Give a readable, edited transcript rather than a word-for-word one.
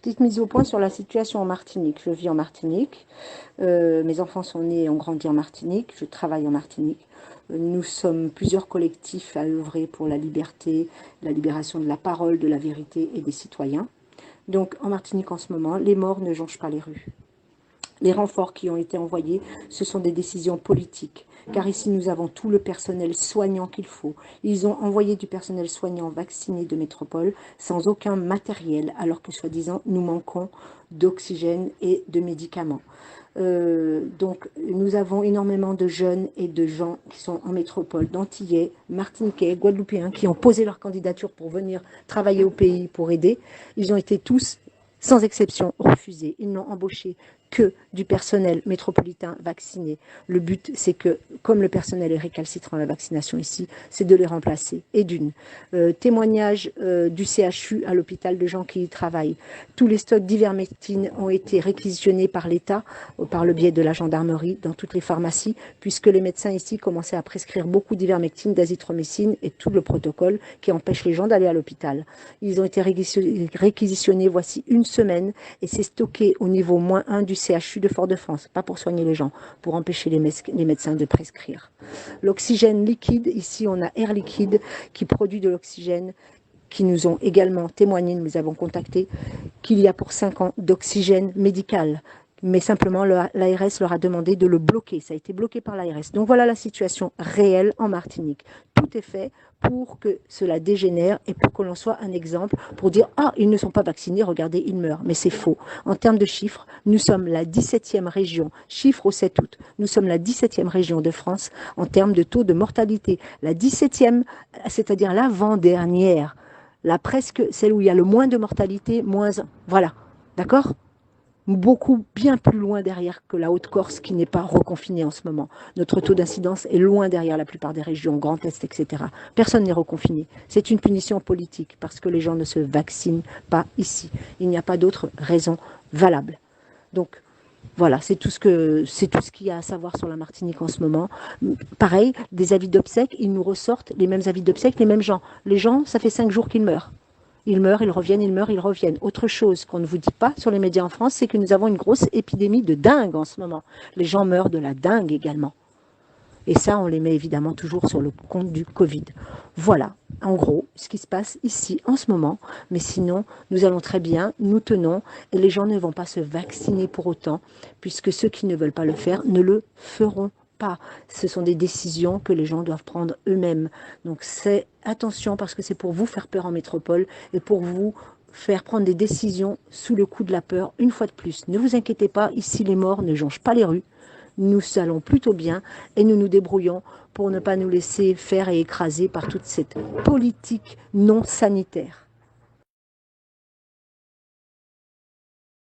Petite mise au point sur la situation en Martinique. Je vis en Martinique. Mes enfants sont nés et ont grandi en Martinique. Je travaille en Martinique. Nous sommes plusieurs collectifs à œuvrer pour la liberté, la libération de la parole, de la vérité et des citoyens. Donc en Martinique en ce moment, les morts ne jonchent pas les rues. Les renforts qui ont été envoyés, ce sont des décisions politiques, car ici nous avons tout le personnel soignant qu'il faut. Ils ont envoyé du personnel soignant vacciné de métropole sans aucun matériel, alors que soi-disant nous manquons d'oxygène et de médicaments. Donc nous avons énormément de jeunes et de gens qui sont en métropole, d'Antillais, Martiniquais, Guadeloupéens, qui ont posé leur candidature pour venir travailler au pays, pour aider. Ils ont été tous, sans exception, refusés. Ils n'ont embauché que du personnel métropolitain vacciné. Le but, c'est que, comme le personnel est récalcitrant à la vaccination ici, c'est de les remplacer. Et d'une, témoignage du CHU à l'hôpital de gens qui y travaillent. Tous les stocks d'ivermectine ont été réquisitionnés par l'État, par le biais de la gendarmerie, dans toutes les pharmacies, puisque les médecins ici commençaient à prescrire beaucoup d'ivermectine, d'azithromycine et tout le protocole qui empêche les gens d'aller à l'hôpital. Ils ont été réquisitionnés voici une semaine et c'est stocké au niveau -1 du CHU de Fort-de-France, pas pour soigner les gens, pour empêcher les médecins de prescrire. L'oxygène liquide, ici on a Air Liquide qui produit de l'oxygène, qui nous ont également témoigné, nous les avons contactés, qu'il y a pour 5 ans d'oxygène médical. Mais simplement, l'ARS leur a demandé de le bloquer. Ça a été bloqué par l'ARS. Donc voilà la situation réelle en Martinique. Tout est fait pour que cela dégénère et pour que l'on soit un exemple pour dire « Ah, ils ne sont pas vaccinés, regardez, ils meurent ». Mais c'est faux. En termes de chiffres, nous sommes la 17e région, chiffre au 7 août, nous sommes la 17e région de France en termes de taux de mortalité. La 17e, c'est-à-dire l'avant-dernière. Là, presque celle où il y a le moins de mortalité, moins 1. Voilà. D'accord ? Beaucoup bien plus loin derrière que la Haute-Corse qui n'est pas reconfinée en ce moment. Notre taux d'incidence est loin derrière la plupart des régions, Grand Est, etc. Personne n'est reconfiné. C'est une punition politique parce que les gens ne se vaccinent pas ici. Il n'y a pas d'autre raison valable. Donc, voilà, c'est tout ce qu'il y a à savoir sur la Martinique en ce moment. Pareil, des avis d'obsèques, ils nous ressortent les mêmes avis d'obsèques, les mêmes gens. Les gens, ça fait 5 jours qu'ils meurent. Ils meurent, ils reviennent, ils meurent, ils reviennent. Autre chose qu'on ne vous dit pas sur les médias en France, c'est que nous avons une grosse épidémie de dingue en ce moment. Les gens meurent de la dingue également. Et ça, on les met évidemment toujours sur le compte du Covid. Voilà, en gros, ce qui se passe ici en ce moment. Mais sinon, nous allons très bien, nous tenons, et les gens ne vont pas se vacciner pour autant, puisque ceux qui ne veulent pas le faire ne le feront pas. Ce sont des décisions que les gens doivent prendre eux-mêmes. Donc c'est attention parce que c'est pour vous faire peur en métropole et pour vous faire prendre des décisions sous le coup de la peur une fois de plus. Ne vous inquiétez pas, ici les morts ne jonchent pas les rues. Nous allons plutôt bien et nous nous débrouillons pour ne pas nous laisser faire et écraser par toute cette politique non sanitaire.